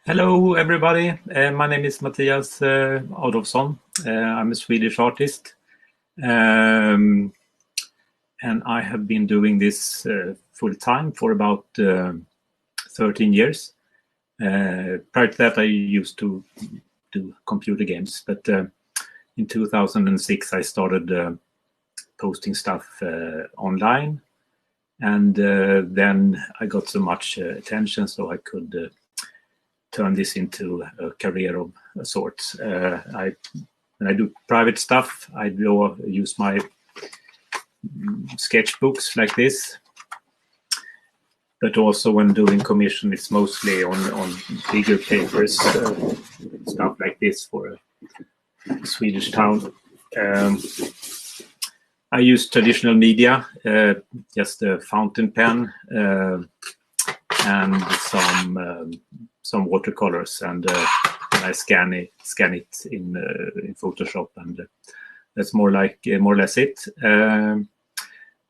Hello, everybody. My name is Mattias Adolfsson. I'm a Swedish artist. And I have been doing this full time for about 13 years. Prior to that, I used to do computer games. But in 2006, I started posting stuff online. And then I got so much attention, so I could turn this into a career of sorts. When I do private stuff, I use my sketchbooks like this. But also when doing commission, it's mostly on bigger papers, stuff like this for a Swedish town. I use traditional media, just a fountain pen and some watercolors, and I scan it in Photoshop, and that's more or less it.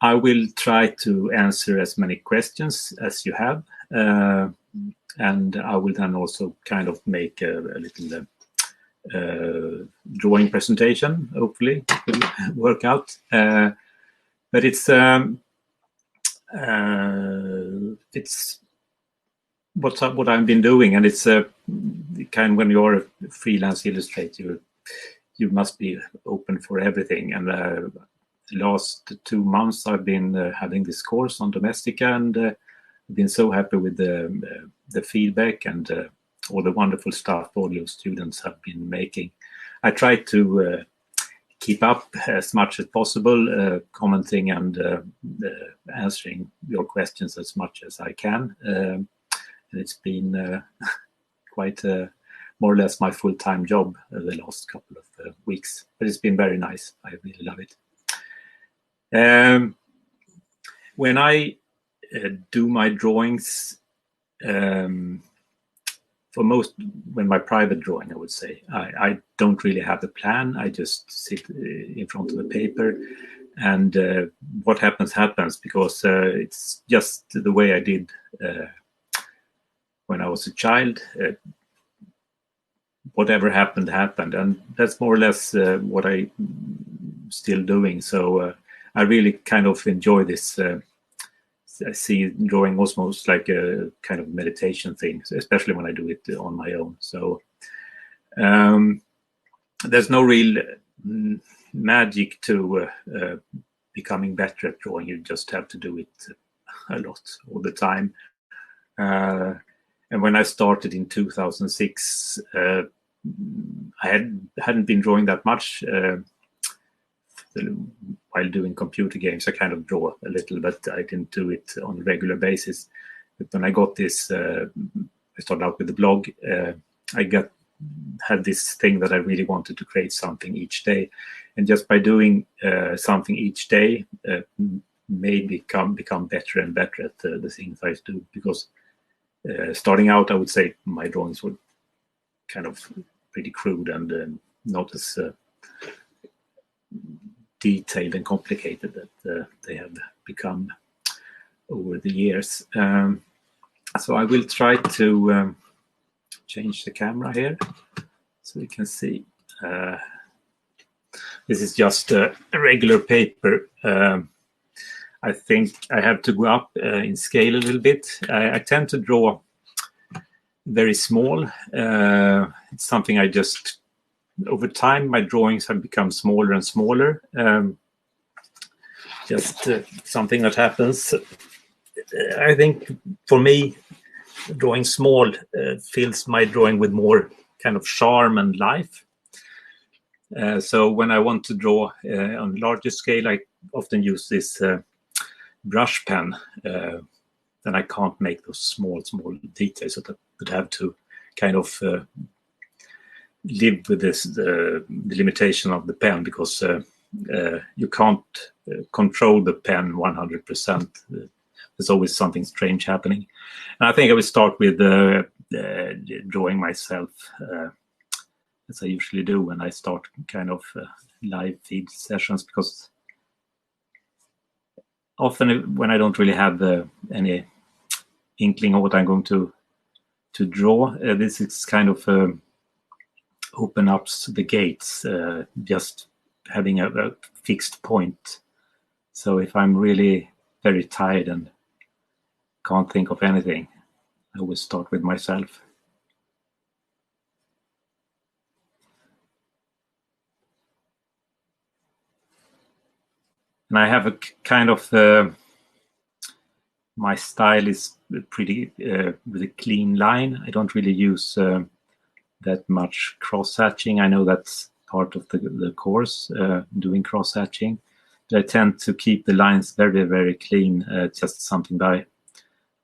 I will try to answer as many questions as you have, and I will then also kind of make a little drawing presentation. Hopefully, it will work out. But it's what I've been doing, and it's kind of, when you're a freelance illustrator, you must be open for everything. And the last 2 months I've been having this course on Domestika, and I've been so happy with the feedback and all the wonderful stuff all your students have been making. I try to keep up as much as possible, commenting and answering your questions as much as I can. And it's been quite more or less my full-time job the last couple of weeks. But it's been very nice. I really love it. When I do my drawings, when my private drawing, I would say, I don't really have a plan. I just sit in front of the paper, and what happens, because it's just the way I did when I was a child. Whatever happened, and that's more or less what I'm still doing. So I really kind of enjoy this. I see drawing almost like a kind of meditation thing, especially when I do it on my own. So there's no real magic to becoming better at drawing. You just have to do it a lot all the time. And when I started in 2006, I hadn't been drawing that much. While doing computer games, I kind of draw a little, but I didn't do it on a regular basis. But when I got this, I started out with the blog. I had this thing that I really wanted to create something each day, and just by doing something each day, made become better and better at the things I do. Because starting out, I would say my drawings were kind of pretty crude and not as detailed and complicated that they have become over the years. So I will try to change the camera here so you can see. This is just a regular paper. I think I have to go up in scale a little bit. I tend to draw very small. It's something I just, over time, my drawings have become smaller and smaller. Just something that happens. I think for me, drawing small fills my drawing with more kind of charm and life. So when I want to draw on a larger scale, I often use this brush pen. Then I can't make those small details, so that I would have to kind of live with this the limitation of the pen, because you can't control the pen 100%. There's always something strange happening. And I think I will start with drawing myself, as I usually do when I start kind of live feed sessions, because often when I don't really have any inkling of what I'm going to to draw. This is kind of open up the gates, just having a fixed point. So if I'm really very tired and can't think of anything, I always start with myself. And I have a kind of my style is pretty with a clean line. I don't really use that much cross-hatching. I know that's part of the course, doing cross-hatching. But I tend to keep the lines very, very clean. Just something that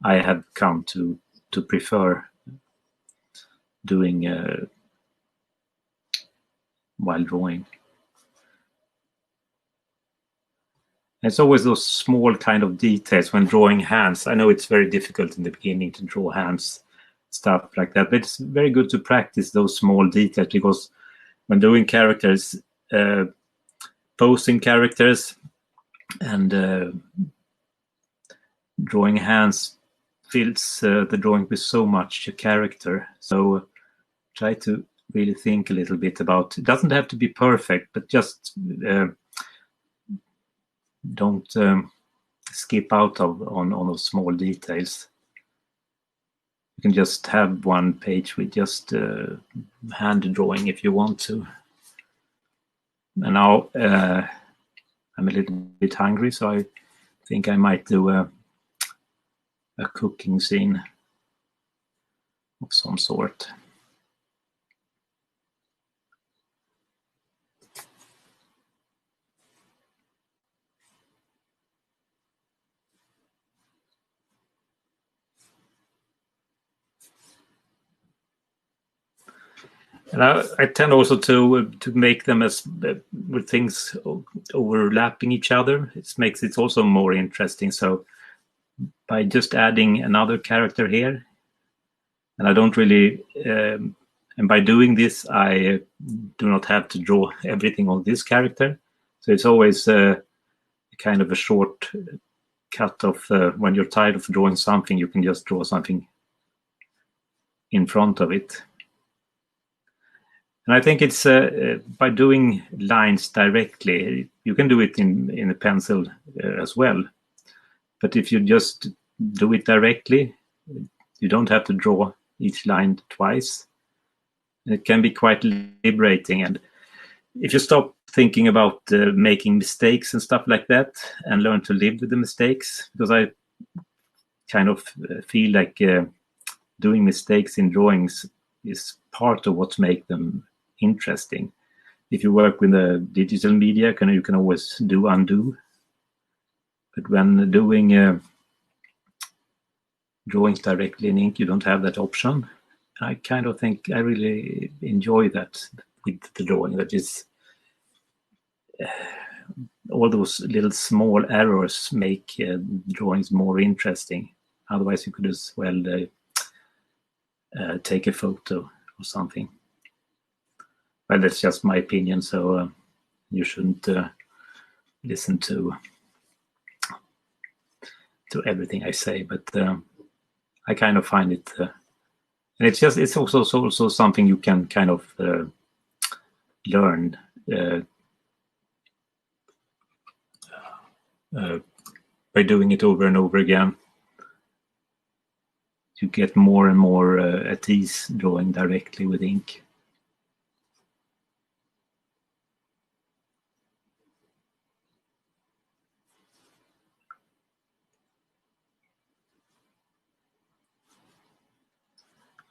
I have come to prefer doing while drawing. It's always those small kind of details when drawing hands. I know it's very difficult in the beginning to draw hands, stuff like that, but it's very good to practice those small details, because when doing characters, posing characters and drawing hands fills the drawing with so much character. So try to really think a little bit about, it doesn't have to be perfect, but just don't skip out on those small details. You can just have one page with just hand drawing if you want to. And now I'm a little bit hungry, so I think I might do a cooking scene of some sort. And I tend also to make them as with things overlapping each other. It makes it also more interesting. So by just adding another character here, and I don't really, and by doing this, I do not have to draw everything on this character. So it's always kind of a short cut of when you're tired of drawing something, you can just draw something in front of it. And I think it's by doing lines directly, you can do it in a pencil as well. But if you just do it directly, you don't have to draw each line twice. It can be quite liberating. And if you stop thinking about making mistakes and stuff like that and learn to live with the mistakes, because I kind of feel like doing mistakes in drawings is part of what makes them interesting. If you work with the digital media, you can always do undo. But when doing drawings directly in ink, you don't have that option. I kind of think I really enjoy that with the drawing. That is, all those little small errors make drawings more interesting. Otherwise, you could as well take a photo or something. Well, that's just my opinion, so you shouldn't listen to everything I say. But I kind of find it, and it's also something you can kind of learn by doing it over and over again. You get more and more at ease drawing directly with ink.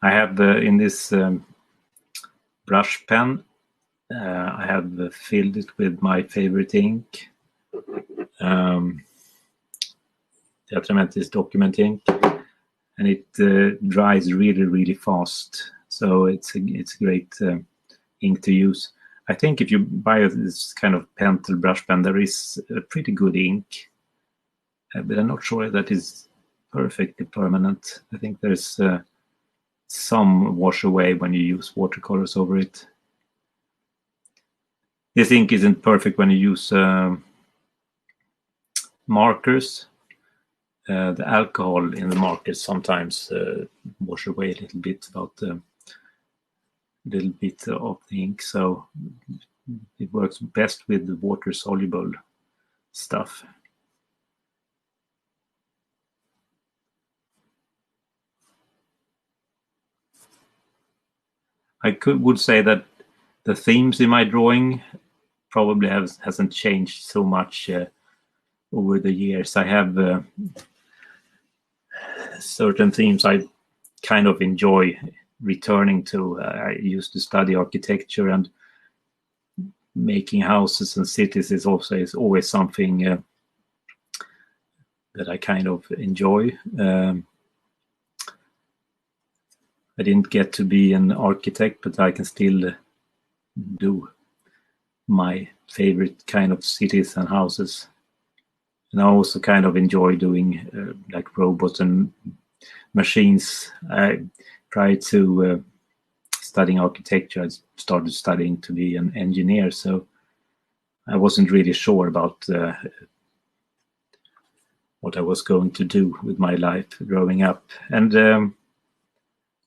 I have in this brush pen, I have filled it with my favorite ink. Tetrametis document ink, and it dries really, really fast. So it's a great ink to use. I think if you buy this kind of Pentel brush pen, there is a pretty good ink, but I'm not sure that is perfectly permanent. I think there's some wash away when you use watercolors over it. This ink isn't perfect when you use markers. the alcohol in the market sometimes wash away a little bit of the ink, so it works best with the water-soluble stuff. I would say that the themes in my drawing probably hasn't changed so much over the years. I have certain themes I kind of enjoy returning to. I used to study architecture, and making houses and cities is always something that I kind of enjoy. I didn't get to be an architect, but I can still do my favorite kind of cities and houses. And I also kind of enjoy doing like robots and machines. I tried to studying architecture. I started studying to be an engineer, so I wasn't really sure about what I was going to do with my life growing up. And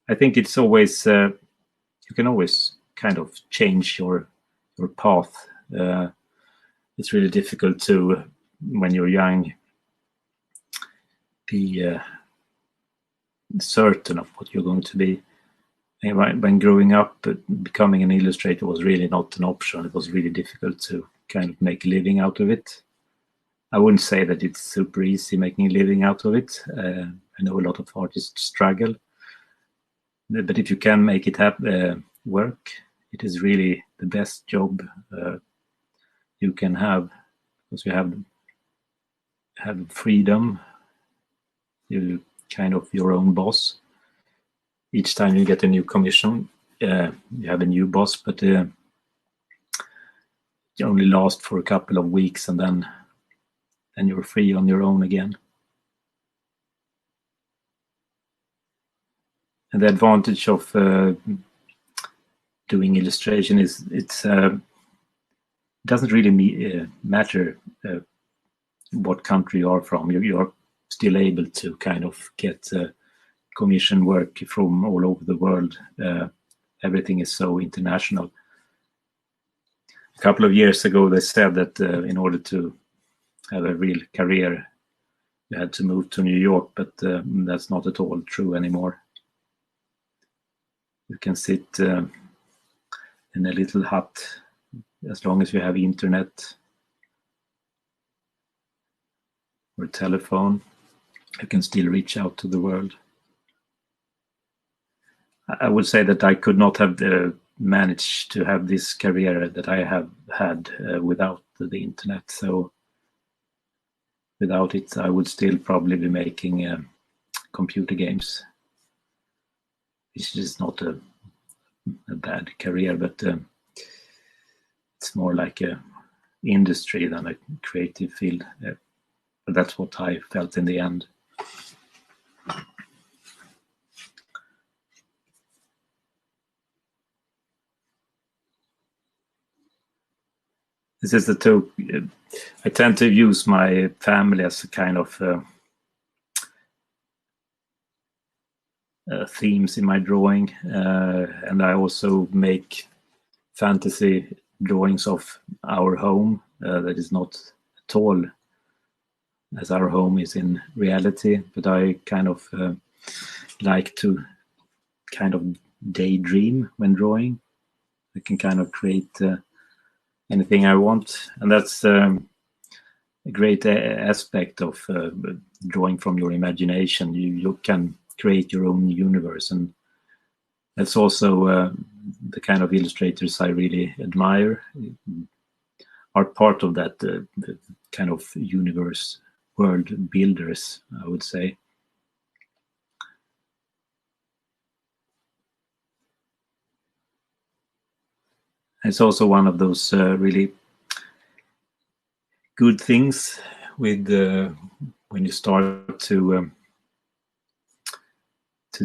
I think it's always you can always kind of change your path. It's really difficult to, when you're young, be certain of what you're going to be. And when growing up, becoming an illustrator was really not an option. It was really difficult to kind of make a living out of it. I wouldn't say that it's super easy making a living out of it. I know a lot of artists struggle. But if you can make it work, it is really the best job you can have, because you have freedom. You're kind of your own boss. Each time you get a new commission, you have a new boss, but you only last for a couple of weeks, and then you're free on your own again. And the advantage of doing illustration is it doesn't really matter what country you are from. You're still able to kind of get commission work from all over the world. Everything is so international. A couple of years ago, they said that in order to have a real career, you had to move to New York, but that's not at all true anymore. You can sit in a little hut as long as you have internet or telephone. You can still reach out to the world. I would say that I could not have managed to have this career that I have had without the internet. So without it, I would still probably be making computer games. It's just not a bad career, but it's more like a industry than a creative field. But that's what I felt in the end. This is the two. I tend to use my family as a kind of themes in my drawing, and I also make fantasy drawings of our home that is not at all as our home is in reality, but I kind of like to kind of daydream when drawing. I can kind of create anything I want, and that's a great aspect of drawing from your imagination. You can create your own universe, and that's also the kind of illustrators I really admire are part of that kind of universe, world builders, I would say. It's also one of those really good things with when you start to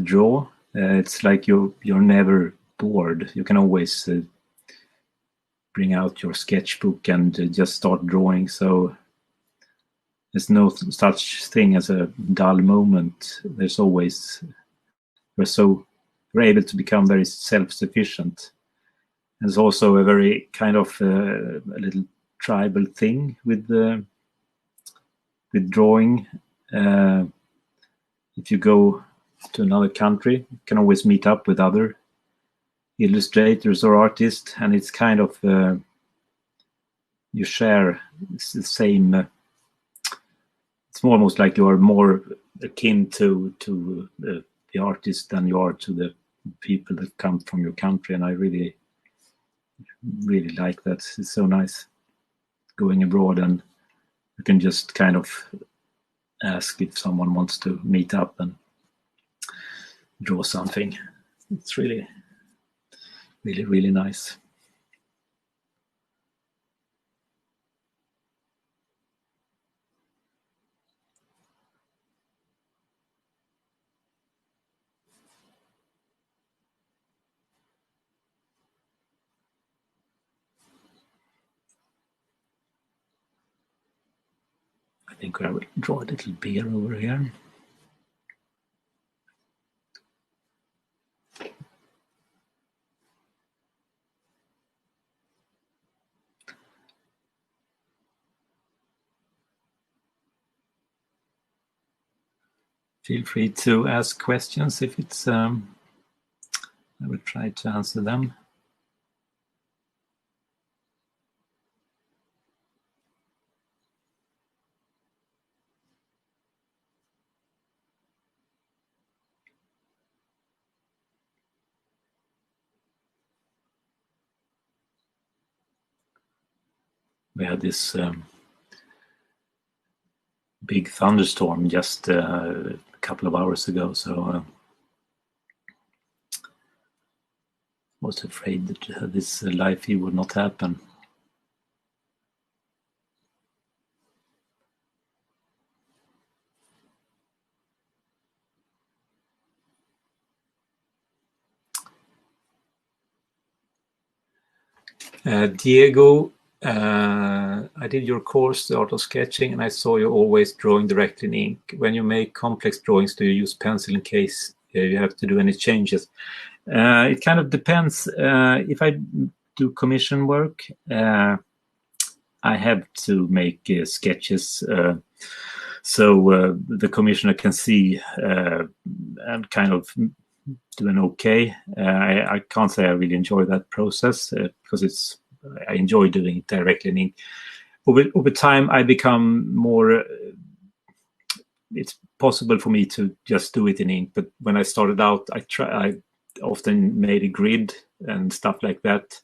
draw. It's like you're never bored. You can always bring out your sketchbook and just start drawing. So there's no such thing as a dull moment. There's always, we're able to become very self-sufficient. There's also a very kind of a little tribal thing with drawing. If you go to another country, you can always meet up with other illustrators or artists, and it's kind of you share the same. It's almost like you are more akin to the artist than you are to the people that come from your country, and I really like that. It's so nice going abroad, and you can just kind of ask if someone wants to meet up and draw something. It's really nice. I think I will draw a little bear over here. Feel free to ask questions if it's, I will try to answer them. We had this big thunderstorm just a couple of hours ago, so was afraid that this live feed would not happen. Diego, I did your course, The Art of Sketching, and I saw you always drawing directly in ink. When you make complex drawings, do you use pencil in case you have to do any changes? It kind of depends. If I do commission work, I have to make sketches so the commissioner can see and kind of do an okay. I can't say I really enjoy that process because I enjoy doing it directly in ink. Over time, I become more. It's possible for me to just do it in ink, but when I started out, I often made a grid and stuff like that.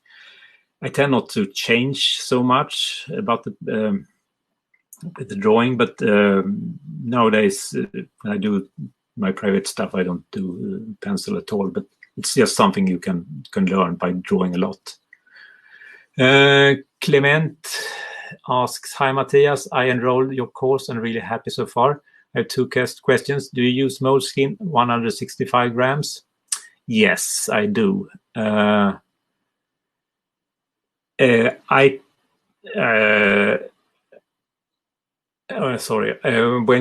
I tend not to change so much about the drawing, but nowadays when I do my private stuff, I don't do pencil at all. But it's just something you can learn by drawing a lot. Clement asks, "Hi Matthias, I enrolled your course and really happy so far. I have two questions. Do you use moleskin 165 grams? Yes, I do. When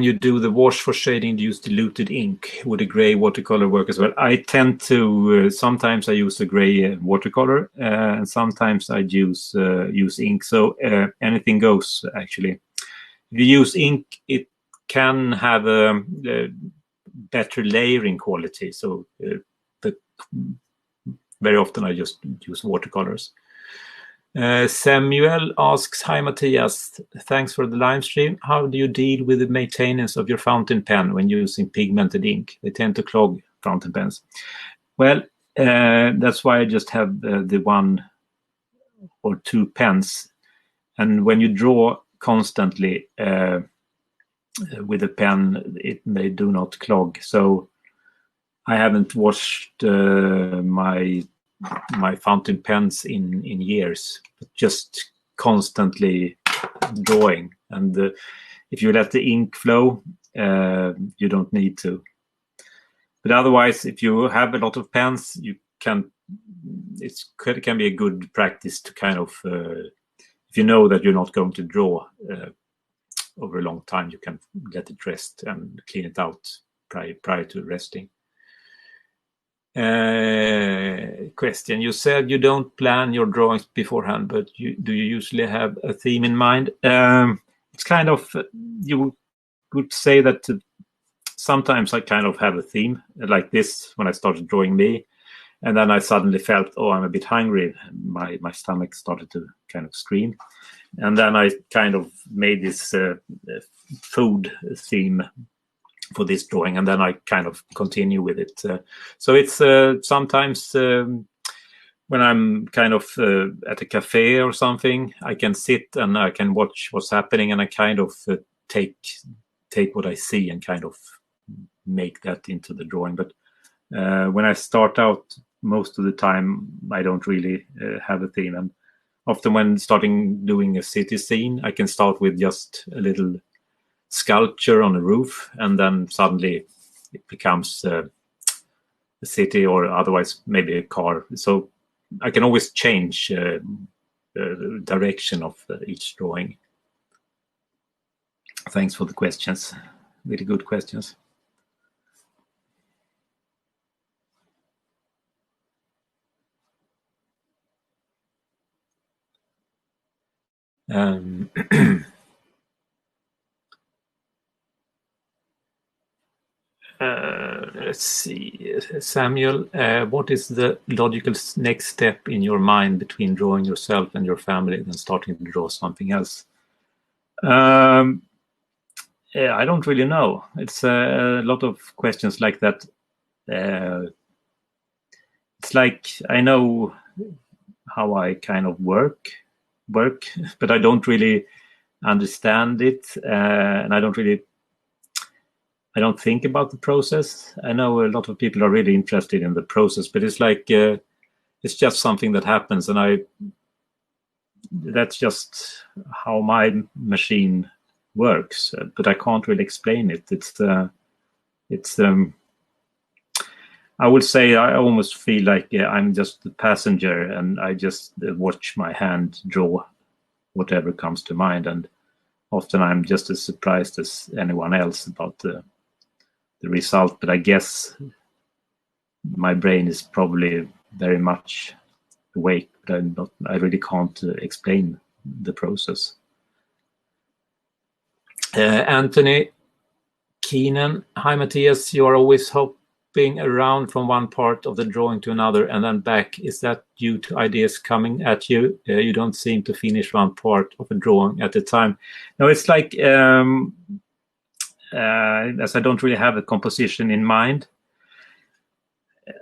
you do the wash for shading, use diluted ink. Would a gray watercolor work as well? I tend to, sometimes I use a gray watercolor and sometimes I use ink. So anything goes, actually. If you use ink, it can have a better layering quality. So but very often I just use watercolors. Samuel asks, "Hi Matthias, thanks for the live stream. How do you deal with the maintenance of your fountain pen when using pigmented ink? They tend to clog fountain pens." Well, that's why I just have the one or two pens. And when you draw constantly with a pen, they do not clog. So I haven't washed my fountain pens in years, but just constantly drawing. And if you let the ink flow, you don't need to. But otherwise, if you have a lot of pens, it can be a good practice to kind of, if you know that you're not going to draw over a long time, you can let it rest and clean it out prior to resting. Question: you said you don't plan your drawings beforehand, but do you usually have a theme in mind? It's kind of, you would say that sometimes I kind of have a theme like this when I started drawing me, and then I suddenly felt, oh, I'm a bit hungry. My stomach started to kind of scream, and then I kind of made this food theme for this drawing, and then I kind of continue with it. So it's sometimes when I'm kind of at a cafe or something, I can sit and I can watch what's happening, and I kind of take what I see and kind of make that into the drawing. But when I start out, most of the time I don't really have a theme, and often when starting doing a city scene, I can start with just a little sculpture on a roof, and then suddenly it becomes a city, or otherwise maybe a car. So I can always change the direction of each drawing. Thanks for the questions. Really good questions. Let's see, Samuel, what is the logical next step in your mind between drawing yourself and your family and starting to draw something else? Yeah, I don't really know. It's a lot of questions like that. It's like I know how I kind of work, but I don't really understand it, and I don't think about the process. I know a lot of people are really interested in the process, but it's like it's just something that happens, and that's just how my machine works. But I can't really explain it. It's I would say I almost feel like I'm just the passenger, and I just watch my hand draw whatever comes to mind, and often I'm just as surprised as anyone else about the result. But I guess my brain is probably very much awake, but I really can't explain the process. Anthony Keenan: hi Matthias, you are always hopping around from one part of the drawing to another and then back. Is that due to ideas coming at you? You don't seem to finish one part of a drawing at a time. No, it's like as I don't really have a composition in mind,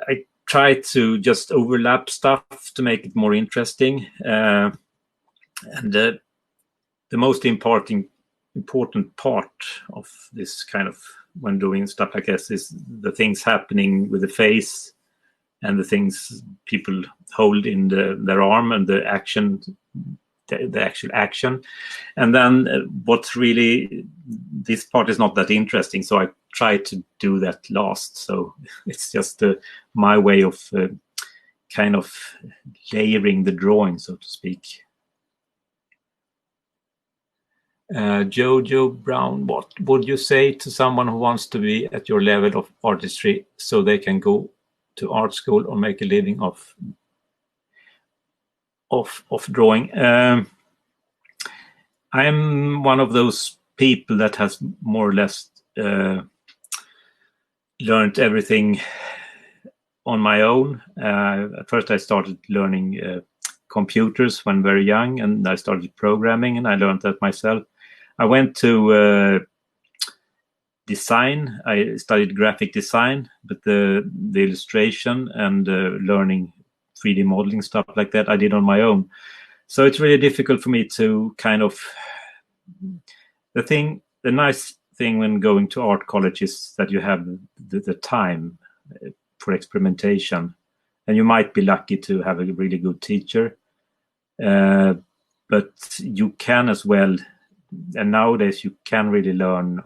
I try to just overlap stuff to make it more interesting. And the most important part of this kind of, when doing stuff like this, is the things happening with the face and the things people hold in their arm, and the action, the actual action. And then what's really, this part is not that interesting, so I try to do that last. So it's just my way of kind of layering the drawing, so to speak. Jojo Brown: what would you say to someone who wants to be at your level of artistry so they can go to art school or make a living of drawing? I'm one of those people that has more or less learned everything on my own. At first I started learning computers when very young, and I started programming, and I learned that myself. I went to design. I studied graphic design, but the illustration and learning 3D modeling, stuff like that, I did on my own. So it's really difficult for me to kind of, the nice thing when going to art college is that you have the time for experimentation, and you might be lucky to have a really good teacher, but you can as well, and nowadays you can really learn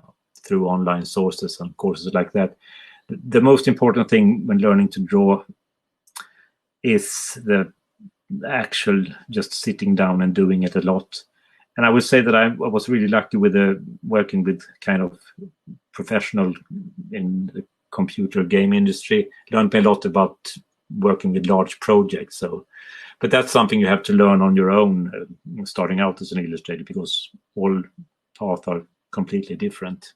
through online sources and courses like that. The most important thing when learning to draw is the actual just sitting down and doing it a lot. And I would say that I was really lucky with working with kind of professional in the computer game industry. Learned a lot about working with large projects. So, but that's something you have to learn on your own starting out as an illustrator, because all paths are completely different.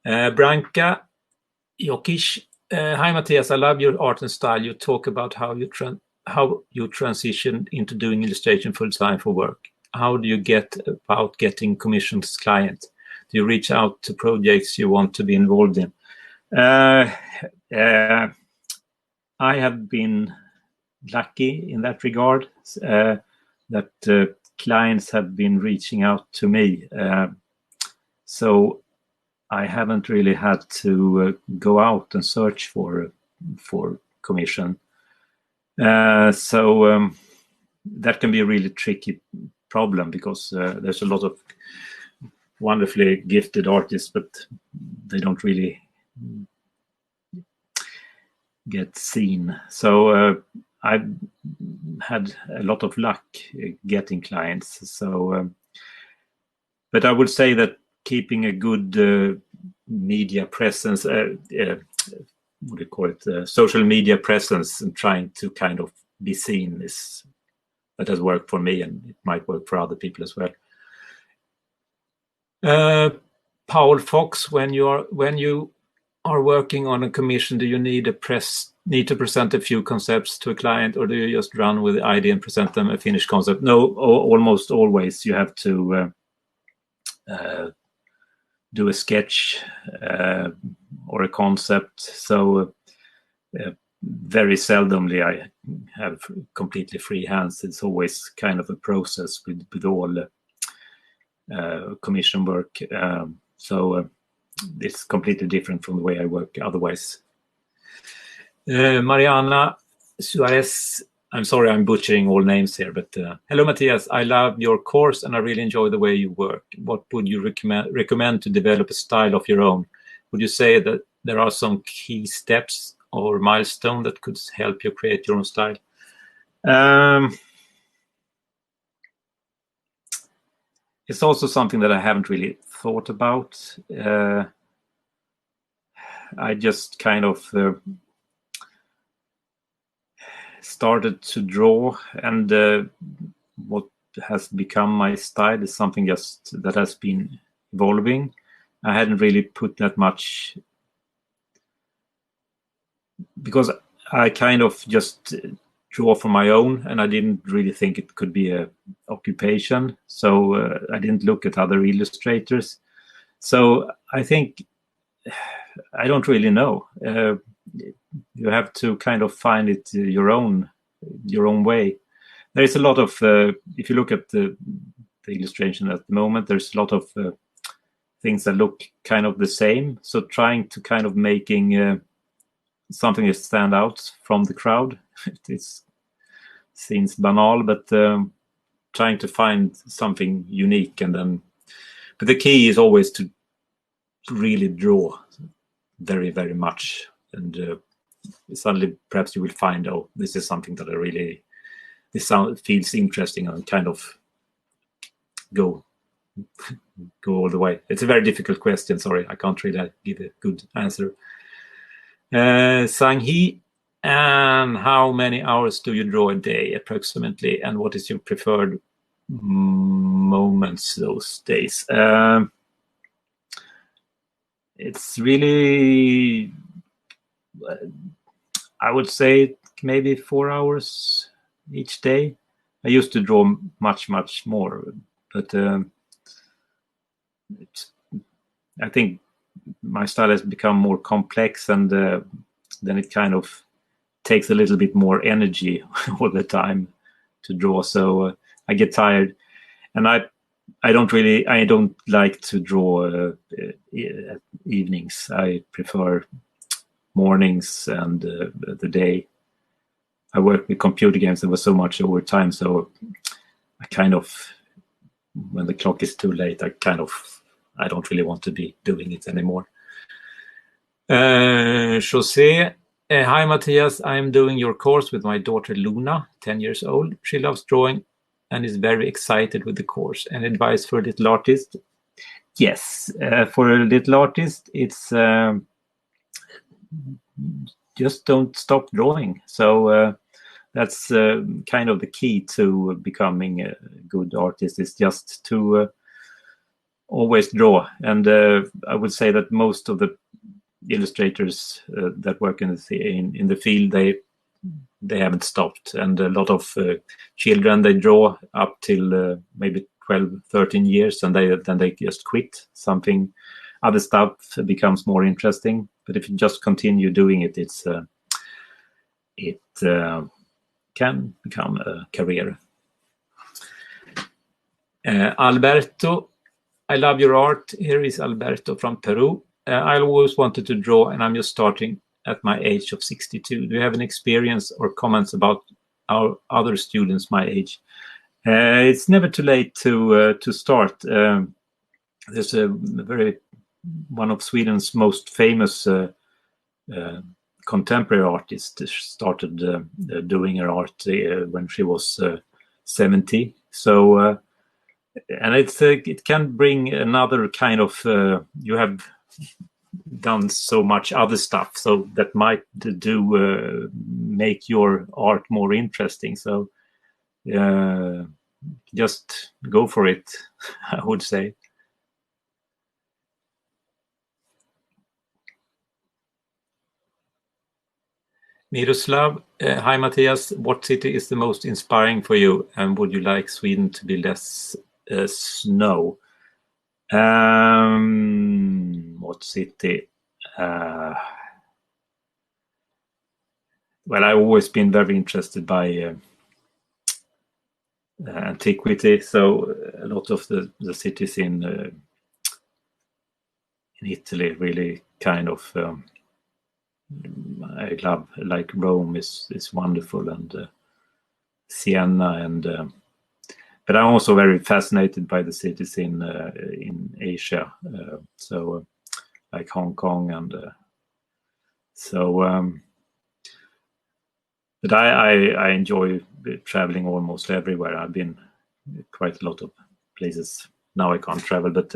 Branka Jokic. Hi, Matthias. I love your art and style. You talk about how you transitioned into doing illustration full time for work. How do you get about getting commissions clients? Do you reach out to projects you want to be involved in? I have been lucky in that regard, that clients have been reaching out to me. So I haven't really had to go out and search for commission. So that can be a really tricky problem, because there's a lot of wonderfully gifted artists, but they don't really get seen. So I've had a lot of luck getting clients. So, but I would say that keeping a good media presence, what do you call it, social media presence, and trying to kind of be seen that has worked for me, and it might work for other people as well. Paul Fox, when you are working on a commission, do you need to present a few concepts to a client, or do you just run with the idea and present them a finished concept? No, almost always you have to do a sketch or a concept. So very seldomly I have completely free hands. It's always kind of a process with all commission work. So it's completely different from the way I work otherwise. Mariana Suarez, I'm sorry I'm butchering all names here, but hello Matthias, I love your course and I really enjoy the way you work. What would you recommend to develop a style of your own? Would you say that there are some key steps or milestones that could help you create your own style? It's also something that I haven't really thought about. I just kind of started to draw, and what has become my style is something just that has been evolving. I hadn't really put that much, because I kind of just draw for my own, and I didn't really think it could be a occupation. So I didn't look at other illustrators. So I think I don't really know. You have to kind of find it your own way. There is a lot of if you look at the illustration at the moment, there's a lot of things that look kind of the same. So trying to kind of making something that stand out from the crowd. It seems banal, but trying to find something unique, and then, but the key is always to really draw very, very much, and suddenly perhaps you will find, oh, this is something that I really, feels interesting, and kind of go all the way. It's a very difficult question. Sorry, I can't really give a good answer. Sang-hee, and how many hours do you draw a day approximately, and what is your preferred moments those days? It's really, I would say maybe 4 hours each day. I used to draw much more, but I think my style has become more complex, and then it kind of takes a little bit more energy all the time to draw. So I get tired, and I don't like to draw at evenings. I prefer mornings and the day. I work with computer games. There was so much overtime, so I kind of, when the clock is too late, I don't really want to be doing it anymore. Jose, hi Matthias, I am doing your course with my daughter Luna, 10 years old. She loves drawing and is very excited with the course. Any advice for a little artist? Yes, for a little artist, it's just don't stop drawing. So that's kind of the key to becoming a good artist, is just to always draw. And I would say that most of the illustrators that work in the field, they haven't stopped. And a lot of children, they draw up till maybe 12, 13 years, and then they just quit. Other stuff becomes more interesting. But if you just continue doing it, it can become a career. Alberto, I love your art. Here is Alberto from Peru. I always wanted to draw, and I'm just starting at my age of 62. Do you have an experience or comments about our other students my age? It's never too late to start. There's one of Sweden's most famous contemporary artists started doing her art when she was 70. So, and it can bring another kind of, you have done so much other stuff, so that might make your art more interesting. So just go for it, I would say. Miroslav, hi Matthias, what city is the most inspiring for you, and would you like Sweden to be less snow? What city? Well, I've always been very interested by antiquity, so a lot of the cities in Italy really kind of I love, like Rome is wonderful, and Siena, and but I'm also very fascinated by the cities in Asia, so like Hong Kong, and but I enjoy traveling almost everywhere. I've been quite a lot of places. Now I can't travel, but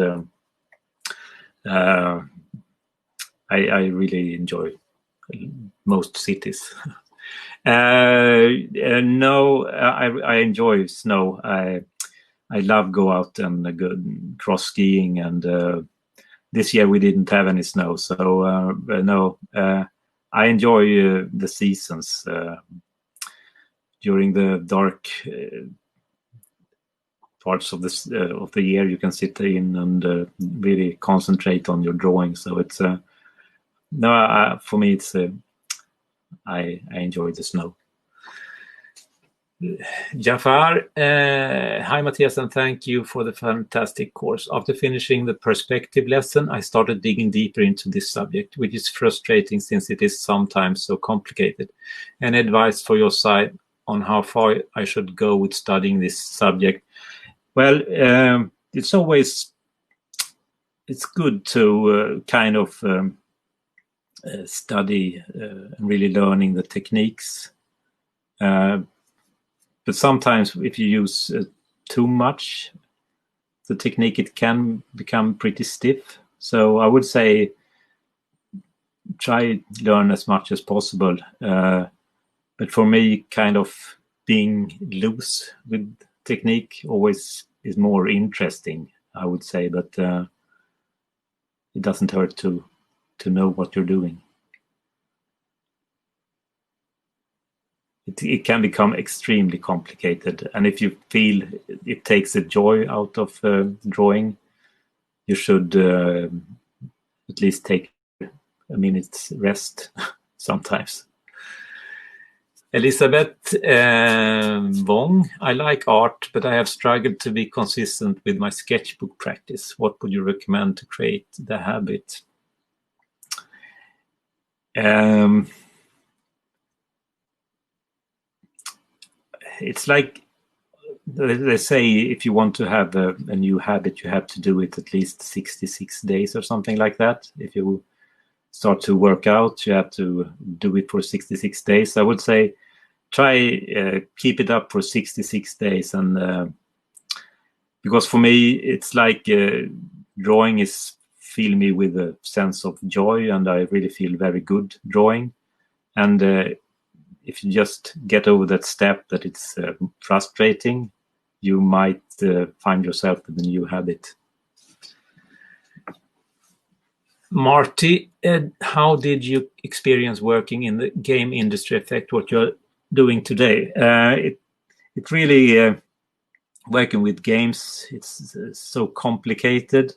I really enjoy most cities. No, I enjoy snow. I love go out and go cross skiing, and this year we didn't have any snow, so no. I enjoy the seasons. During the dark parts of the year, you can sit in and really concentrate on your drawing. So it's no, for me, it's I enjoy the snow. Jafar, hi Matthias, and thank you for the fantastic course. After finishing the perspective lesson, I started digging deeper into this subject, which is frustrating since it is sometimes so complicated. Any advice for your side on how far I should go with studying this subject? Well, it's good to kind of study and really learning the techniques. But sometimes if you use too much the technique, it can become pretty stiff. So I would say try learn as much as possible. But for me, kind of being loose with technique always is more interesting, I would say. But it doesn't hurt to know what you're doing. It can become extremely complicated, and if you feel it takes the joy out of drawing, you should at least take a minute's rest sometimes. Elizabeth Wong, I like art, but I have struggled to be consistent with my sketchbook practice. What would you recommend to create the habit? It's like they say, if you want to have a new habit, you have to do it at least 66 days or something like that. If you start to work out, you have to do it for 66 days. I would say try keep it up for 66 days, and because for me it's like drawing is filling me with a sense of joy, and I really feel very good drawing. And if you just get over that step that it's frustrating, you might find yourself with a new habit. Marty, how did you experience working in the game industry affect what you're doing today? It really, working with games, it's so complicated.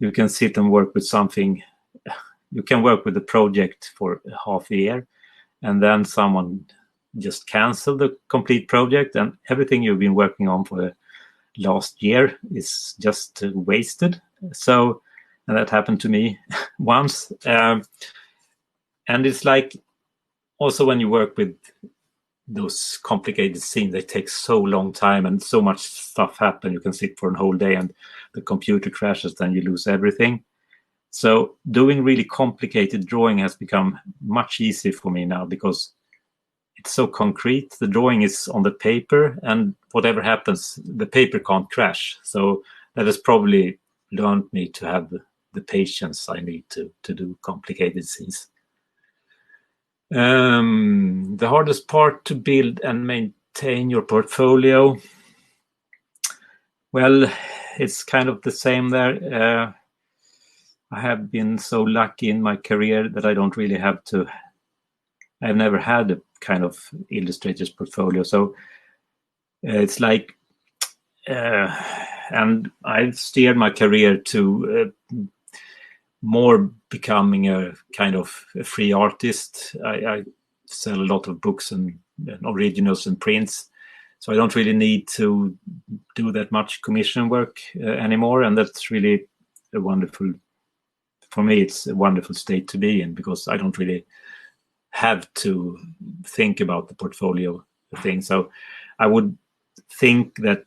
You can sit and work with something. You can work with a project for half a year, and then someone just cancel the complete project, and everything you've been working on for the last year is just wasted. So, and that happened to me once. And it's like, also when you work with those complicated scenes, they take so long time and so much stuff happen. You can sit for a whole day and the computer crashes, then you lose everything. So doing really complicated drawing has become much easier for me now because it's so concrete. The drawing is on the paper, and whatever happens, the paper can't crash. So that has probably learned me to have the patience I need to do complicated scenes. The hardest part to build and maintain your portfolio, well, it's kind of the same there. I have been so lucky in my career that I don't really have to. I've never had a kind of illustrator's portfolio, so it's like, and I've steered my career to more becoming a kind of a free artist. I sell a lot of books and originals and prints, so I don't really need to do that much commission work anymore, and that's really a wonderful. For me, it's a wonderful state to be in because I don't really have to think about the portfolio thing. So I would think that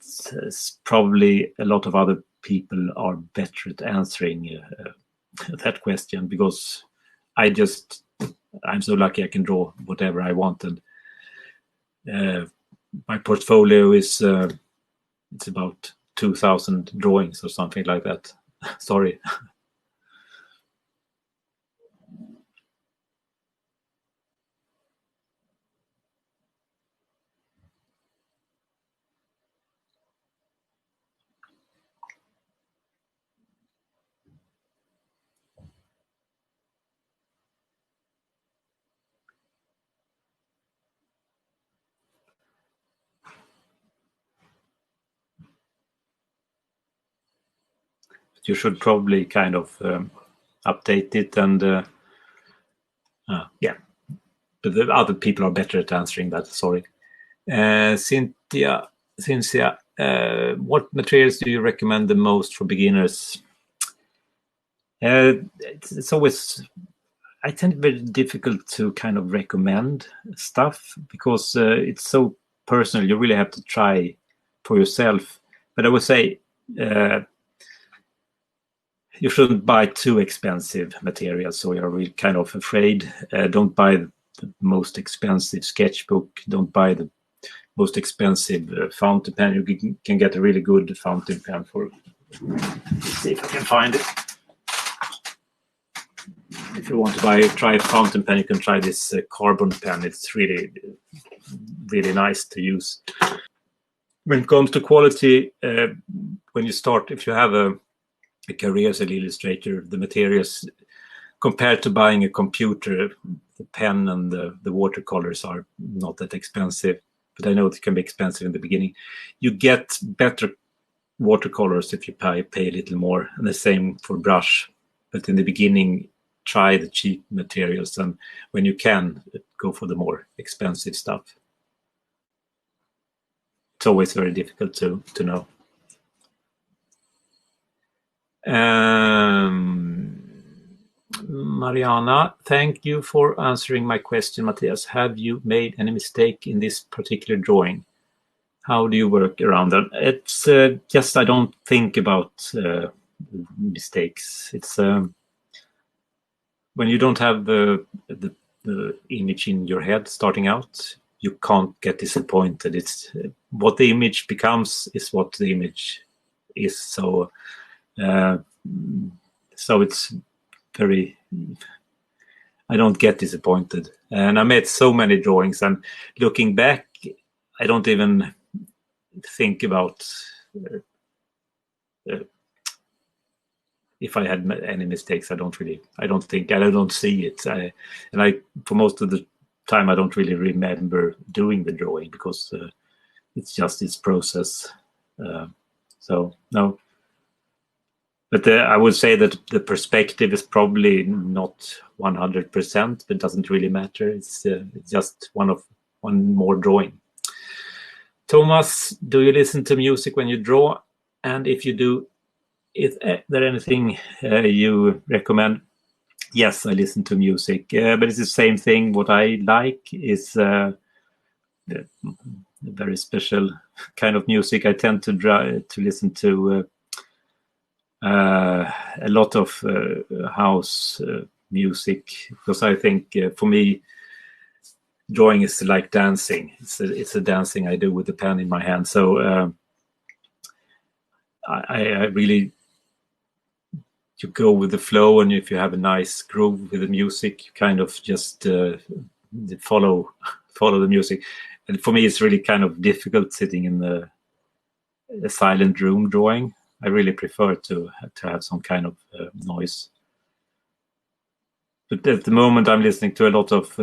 probably a lot of other people are better at answering that question, because I'm so lucky I can draw whatever I want, and my portfolio is it's about 2,000 drawings or something like that. Sorry. You should probably kind of update it, and yeah, but the other people are better at answering that. Sorry. Cynthia, what materials do you recommend the most for beginners? It's always, I tend to be very difficult to kind of recommend stuff because it's so personal. You really have to try for yourself. But I would say you shouldn't buy too expensive materials, so you're really kind of afraid. Don't buy the most expensive sketchbook. Don't buy the most expensive fountain pen. You can get a really good fountain pen for. Let's see if I can find it. If you want to try a fountain pen, you can try this carbon pen. It's really, really nice to use. When it comes to quality, when you start, if you have a career as an illustrator, the materials compared to buying a computer, the pen and the watercolors are not that expensive, but I know it can be expensive in the beginning. You get better watercolors if you pay a little more, and the same for brush. But in the beginning, try the cheap materials, and when you can, go for the more expensive stuff. It's always very difficult to know. Mariana, thank you for answering my question, Matthias. Have you made any mistake in this particular drawing? How do you work around that? It's just I don't think about mistakes. It's when you don't have the image in your head starting out, you can't get disappointed. It's what the image becomes is what the image is. So it's very. I don't get disappointed, and I made so many drawings. And looking back, I don't even think about if I had any mistakes. I don't see it. For most of the time, I don't really remember doing the drawing because it's just its process. So no. But I would say that the perspective is probably not 100%, but it doesn't really matter. It's just one more drawing. Thomas, do you listen to music when you draw? And if you do, is there anything you recommend? Yes, I listen to music, but it's the same thing. What I like is the very special kind of music. I tend to listen to a lot of house music, because I think for me drawing is like dancing. It's a dancing I do with the pen in my hand. So I really, you go with the flow, and if you have a nice groove with the music, you kind of just follow the music. And for me, it's really kind of difficult sitting in a silent room drawing. I really prefer to have some kind of noise. But at the moment, I'm listening to a lot of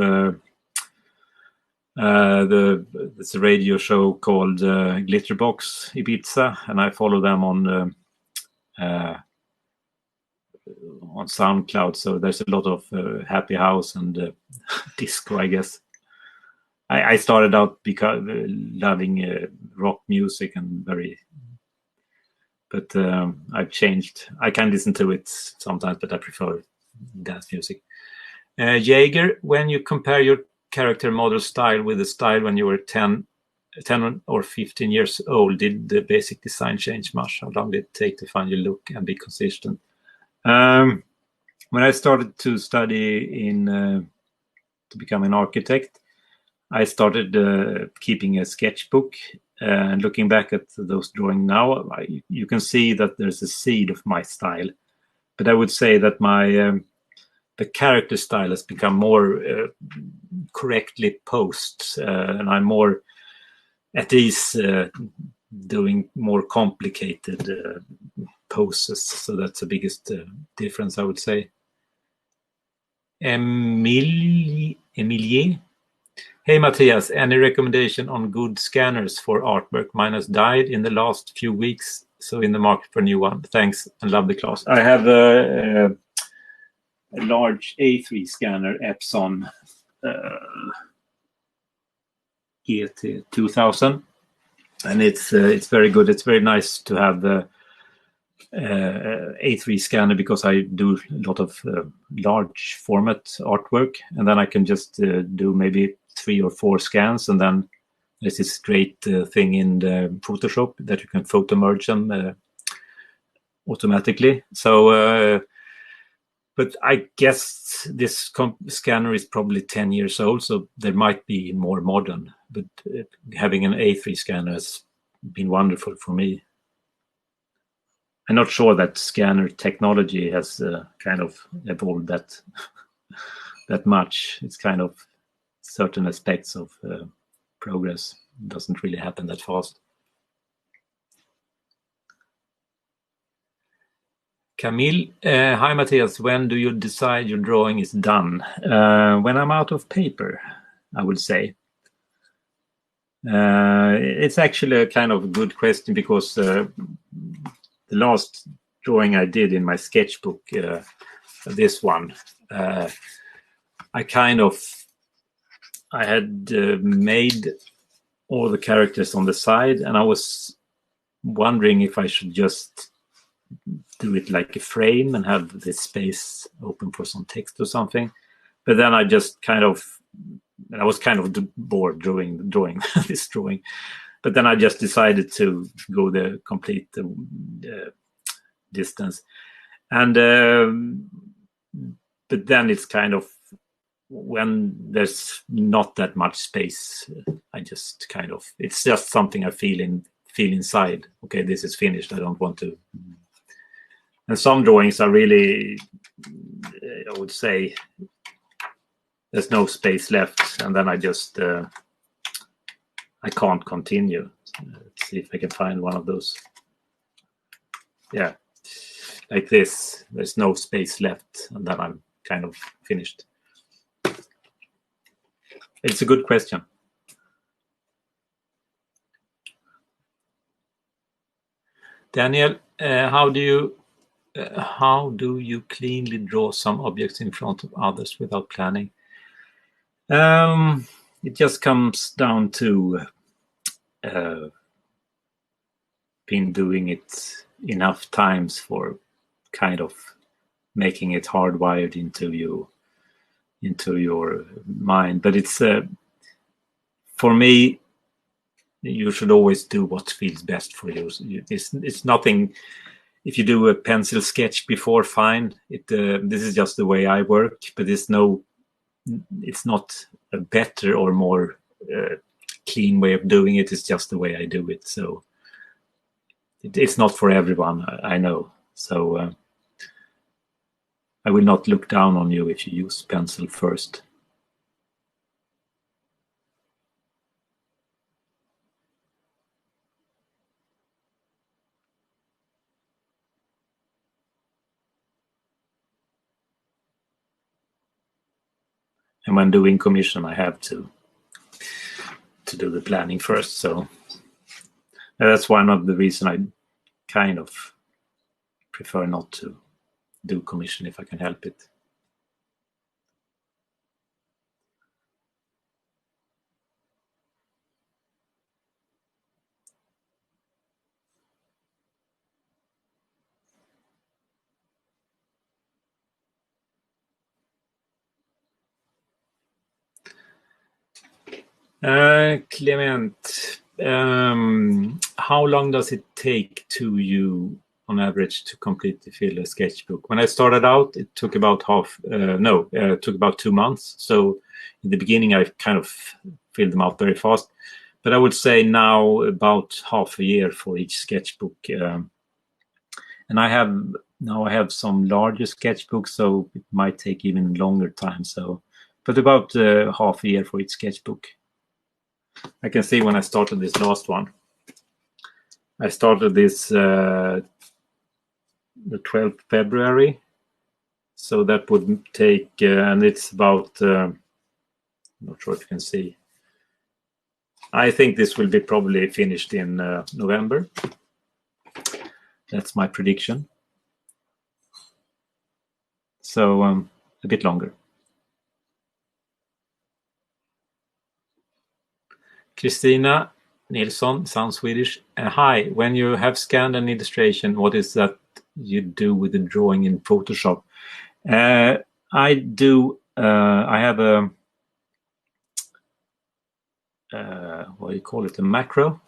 there's a radio show called Glitterbox Ibiza, and I follow them on SoundCloud. So there's a lot of happy house and disco, I guess. I started out because loving rock music and but I've changed. I can listen to it sometimes, but I prefer dance music. Jaeger, when you compare your character model style with the style when you were 10 or 15 years old, did the basic design change much? How long did it take to find your look and be consistent? When I started to study to become an architect, I started keeping a sketchbook. And looking back at those drawings now, you can see that there's a seed of my style. But I would say that the character style has become more correctly posed, and I'm more at ease doing more complicated poses. So that's the biggest difference, I would say. Emilie. Hey Matthias, any recommendation on good scanners for artwork? Mine has died in the last few weeks, so in the market for a new one. Thanks and love the class. I have a large A3 scanner, Epson GT 2000, and it's very good. It's very nice to have the A3 scanner because I do a lot of large format artwork, and then I can just do maybe 3 or 4 scans, and then there's this great thing in the Photoshop that you can photo merge them automatically. So but I guess this scanner is probably 10 years old, so there might be more modern, but having an A3 scanner has been wonderful for me. I'm not sure that scanner technology has kind of evolved that much. It's kind of certain aspects of progress. It doesn't really happen that fast. Camille, hi Matthias, when do you decide your drawing is done? When I'm out of paper, I would say. It's actually a kind of a good question because the last drawing I did in my sketchbook, this one, I had made all the characters on the side, and I was wondering if I should just do it like a frame and have this space open for some text or something. But then I was kind of bored drawing this drawing. But then I just decided to go the complete distance. And but then it's kind of when there's not that much space, I just kind of, it's just something I feel inside. Okay, this is finished. I don't want to. And some drawings are really, I would say, there's no space left, and then I just I can't continue. Let's see if I can find one of those. Yeah, like this. There's no space left, and then I'm kind of finished. It's a good question. Daniel, how do you cleanly draw some objects in front of others without planning? It just comes down to been doing it enough times for kind of making it hardwired into your mind. But it's for me, you should always do what feels best for you. It's nothing. If you do a pencil sketch before, fine. This is just the way I work, but it's not a better or more clean way of doing it. It's just the way I do it. So it's not for everyone, I know. So I will not look down on you if you use pencil first. And when doing commission, I have to do the planning first. So that's one of the reasons I kind of prefer not to do commission if I can help it. Clement, how long does it take to you on average to completely fill a sketchbook? When I started out, it took about took about 2 months. So in the beginning, I kind of filled them out very fast. But I would say now about half a year for each sketchbook. And I have some larger sketchbooks, so it might take even longer time. So, but about half a year for each sketchbook. I can see when I started this last one. I started this the 12th February. So that would take, and it's about, I'm not sure if you can see. I think this will be probably finished in November. That's my prediction. So a bit longer. Christina Nilsson, sounds Swedish. Hi, when you have scanned an illustration, what is that you do with the drawing in Photoshop? I have a, what do you call it, a macro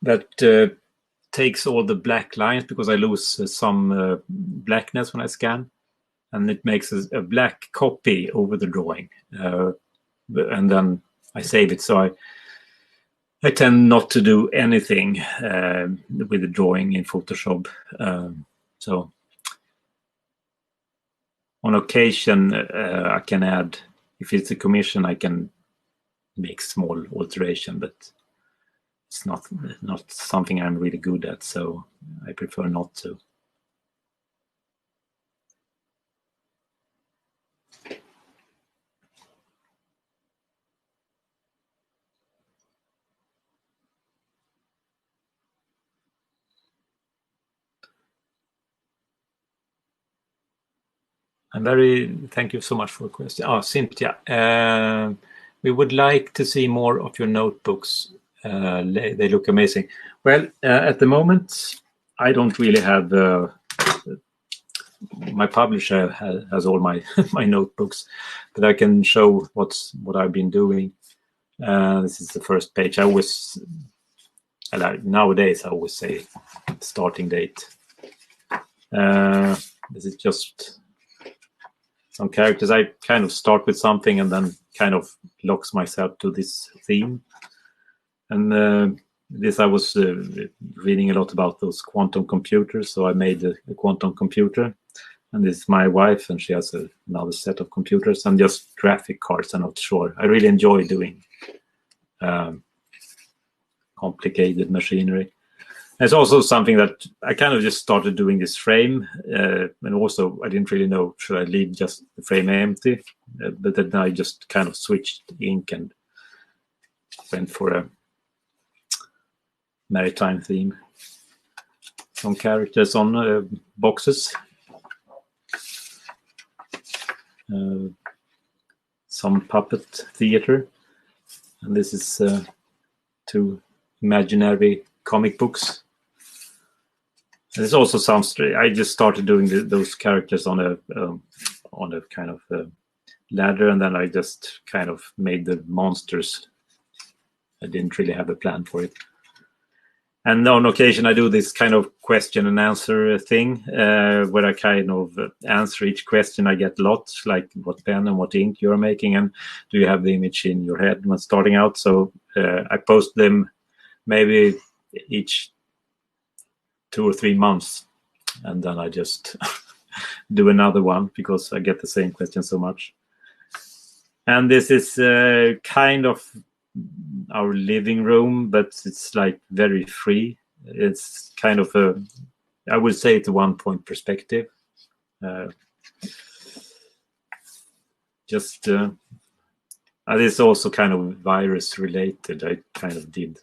that takes all the black lines because I lose some blackness when I scan, and it makes a black copy over the drawing. And then I save it. So I tend not to do anything with the drawing in Photoshop. So on occasion, I can add, if it's a commission, I can make small alteration, but it's not something I'm really good at, so I prefer not to. Thank you so much for the question. Cynthia, we would like to see more of your notebooks. They look amazing. Well, at the moment, I don't really have, my publisher has all my my notebooks, but I can show what I've been doing. This is the first page. Nowadays I always say starting date. This is just some characters. I kind of start with something and then kind of locks myself to this theme. And this I was reading a lot about those quantum computers, so I made a quantum computer. And this is my wife, and she has another set of computers and just graphic cards. I'm not sure. I really enjoy doing complicated machinery. It's also something that I kind of just started doing this frame, and also I didn't really know, should I leave just the frame empty? But then I just kind of switched ink and went for a maritime theme. Some characters on boxes. Some puppet theater. And this is 2 imaginary comic books. And this also sounds strange. I just started doing those characters on a kind of ladder, and then I just kind of made the monsters. I didn't really have a plan for it. And on occasion, I do this kind of question and answer thing, where I kind of answer each question. I get lots, like what pen and what ink you're making, and do you have the image in your head when starting out? So I post them maybe each 2 or 3 months, and then I just do another one because I get the same question so much. And this is kind of our living room, but it's like very free. It's kind of I would say it's a 1-point perspective. This is also kind of virus related. I kind of did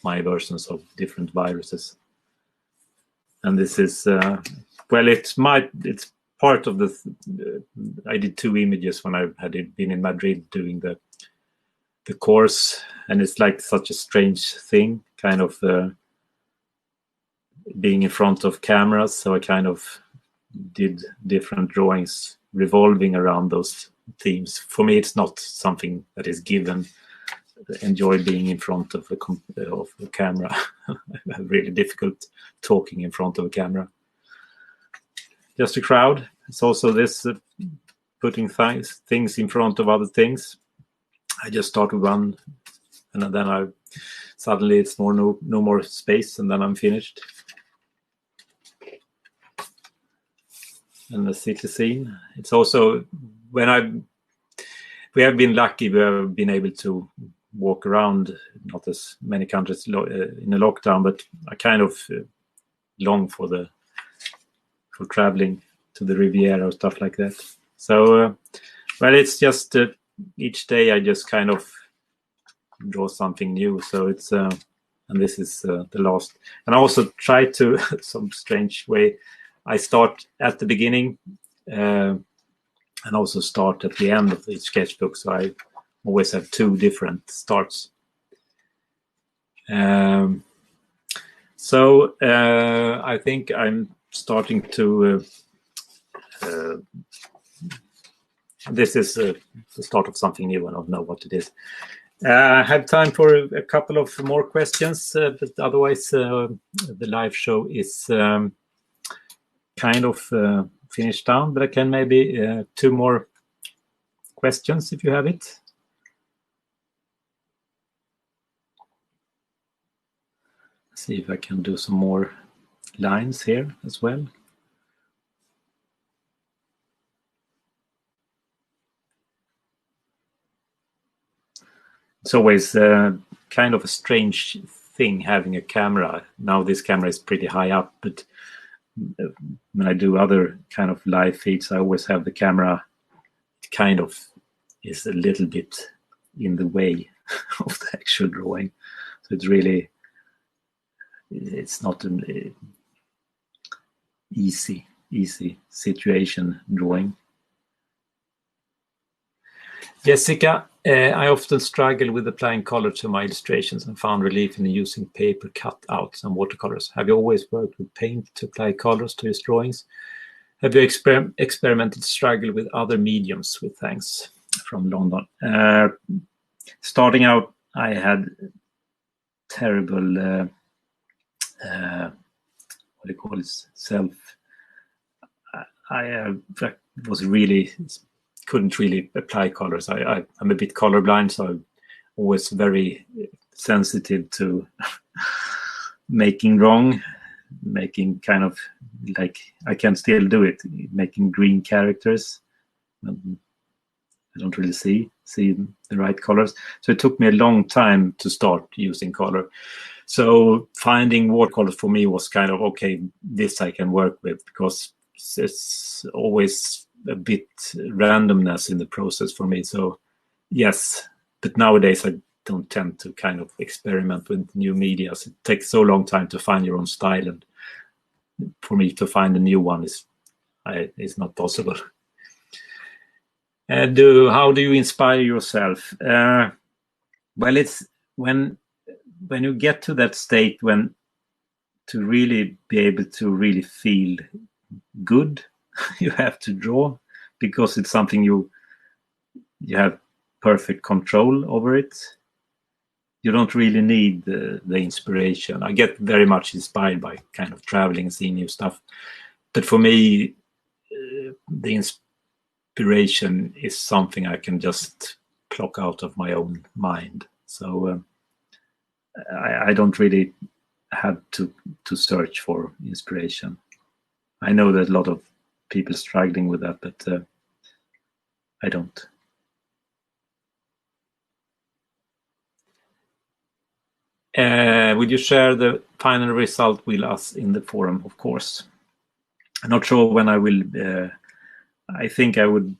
my versions of different viruses. And this is it's part of the I did 2 images when I had been in Madrid doing the course, and it's like such a strange thing, kind of being in front of cameras. So I kind of did different drawings revolving around those themes. For me, it's not something that is given. I enjoy being in front of a camera. I have really difficult talking in front of a camera. Just a crowd. It's also this putting things in front of other things. I just start with one, and then suddenly it's no more space, and then I'm finished. And the city scene. It's also when we have been lucky. We have been able to walk around, not as many countries in a lockdown, but I kind of long for traveling to the Riviera or stuff like that. So, it's just each day I just kind of draw something new. So it's and this is the last. And I also try to some strange way. I start at the beginning and also start at the end of each sketchbook. So I always have 2 different starts. So I think I'm starting to. This is the start of something new. I don't know what it is. I have time for a couple of more questions, but otherwise the live show is kind of finished down. But I can maybe 2 more questions if you have it. See if I can do some more lines here as well. It's always kind of a strange thing having a camera. Now this camera is pretty high up, but when I do other kind of live feeds, I always have the camera. It kind of is a little bit in the way of the actual drawing. So it's not an easy situation drawing. Jessica, I often struggle with applying color to my illustrations and found relief in using paper cutouts and watercolors. Have you always worked with paint to apply colors to your drawings? Have you experimented struggle with other mediums? With thanks from London. Starting out, I had terrible, what do you call it, I couldn't really apply colors. I'm a bit colorblind, so I'm always very sensitive to making wrong, making kind of like, I can still do it, making green characters. I don't really see the right colors. So it took me a long time to start using color. So finding watercolors for me was kind of, okay, this I can work with, because it's always a bit randomness in the process for me. So yes, but nowadays I don't tend to kind of experiment with new medias. It takes so long time to find your own style, and for me to find a new one is not possible. How do you inspire yourself? Well, it's when you get to that state when to really be able to really feel good, you have to draw, because it's something you have perfect control over it. You don't really need the inspiration. I get very much inspired by kind of traveling and seeing new stuff. But for me, the inspiration is something I can just pluck out of my own mind. So I don't really have to search for inspiration. I know that a lot of people struggling with that, but I don't. Would you share the final result with us in the forum? Of course. I'm not sure when I will. I think I would.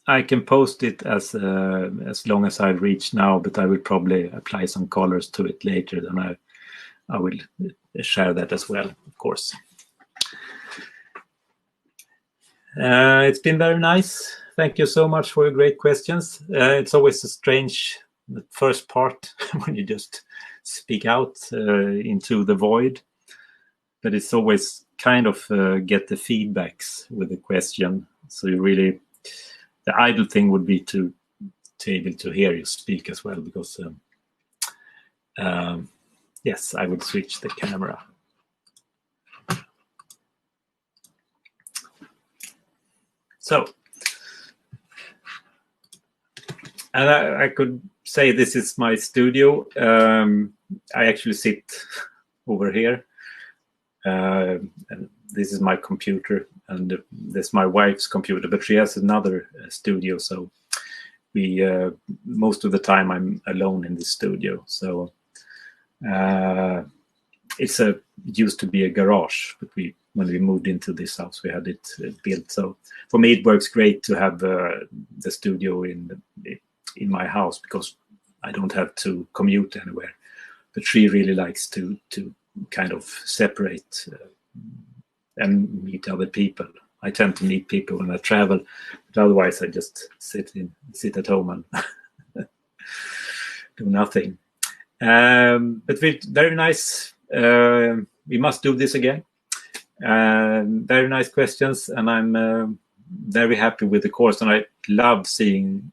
I can post it as long as I've reached now, but I will probably apply some colors to it later. Then I will share that as well, of course. It's been very nice. Thank you so much for your great questions. It's always a strange first part when you just speak out into the void, but it's always kind of get the feedbacks with the question. So you really, the ideal thing would be to able to hear you speak as well, because yes, I would switch the camera. So, and I could say this is my studio. I actually sit over here. And this is my computer, and this is my wife's computer, but she has another studio. So we most of the time I'm alone in the studio. So it used to be a garage, but when we moved into this house, we had it built. So for me, it works great to have the studio in my house, because I don't have to commute anywhere. But she really likes to kind of separate and meet other people. I tend to meet people when I travel, but otherwise I just sit at home and do nothing. But very nice. We must do this again. Very nice questions, and I'm very happy with the course, and I love seeing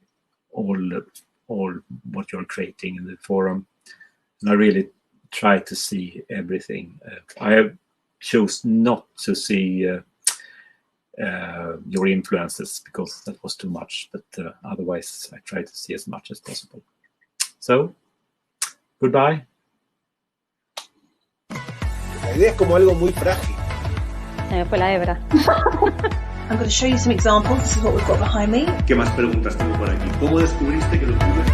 all what you're creating in the forum, and I really try to see everything. I chose not to see your influences, because that was too much, but otherwise I try to see as much as possible. So, goodbye. La idea es como algo muy frágil. Se me fue la hebra. I'm going to show you some examples. This is what we've got behind me. ¿Qué más preguntas tengo por aquí? ¿Cómo descubriste que los nubes